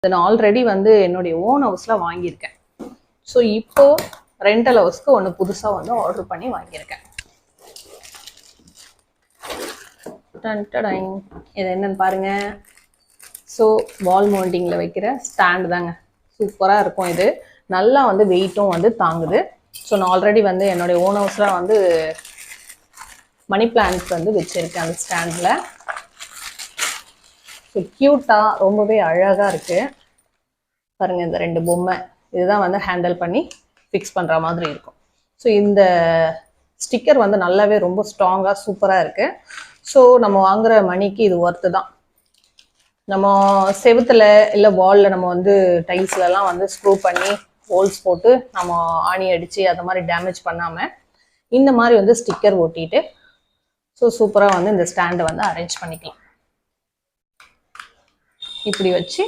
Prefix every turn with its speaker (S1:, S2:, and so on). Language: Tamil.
S1: நான் ஆல்ரெடி வந்து என்னுடைய ஓன் ஹவுஸில் வாங்கியிருக்கேன். ஸோ இப்போ ரெண்டல் ஹவுஸ்க்கு ஒன்று புதுசாக வந்து ஆர்டர் பண்ணி வாங்கியிருக்கேன். இது என்னன்னு பாருங்க. ஸோ வால் மவுண்டிங்கில் வைக்கிற ஸ்டாண்டு தாங்க. சூப்பராக இருக்கும். இது நல்லா வந்து வெயிட்டும் வந்து தாங்குது. ஸோ நான் ஆல்ரெடி வந்து என்னுடைய ஓன் ஹவுஸில் வந்து மணி பிளான்ட்ஸ் வந்து வச்சுருக்கேன் அந்த ஸ்டாண்டில். ஸோ க்யூட்டாக ரொம்பவே அழகாக இருக்குது பாருங்கள். இந்த ரெண்டு பொம்மை இதுதான் வந்து ஹேண்டில் பண்ணி ஃபிக்ஸ் பண்ணுற மாதிரி இருக்கும். ஸோ இந்த ஸ்டிக்கர் வந்து நல்லாவே ரொம்ப ஸ்ட்ராங்காக சூப்பராக இருக்குது. ஸோ நம்ம வாங்குகிற மணிக்கு இது ஒர்த்து தான். நம்ம செவுத்தில் இல்லை வாலில் நம்ம வந்து டைல்ஸ்லலாம் வந்து ஸ்க்ரூ பண்ணி ஹோல்ஸ் போட்டு நம்ம ஆணி அடித்து அந்த மாதிரி டேமேஜ் பண்ணாமல் இந்த மாதிரி வந்து ஸ்டிக்கர் ஒட்டிட்டு ஸோ சூப்பராக வந்து இந்த ஸ்டாண்டை வந்து அரேஞ்ச் பண்ணிக்கலாம். இப்படி வச்சு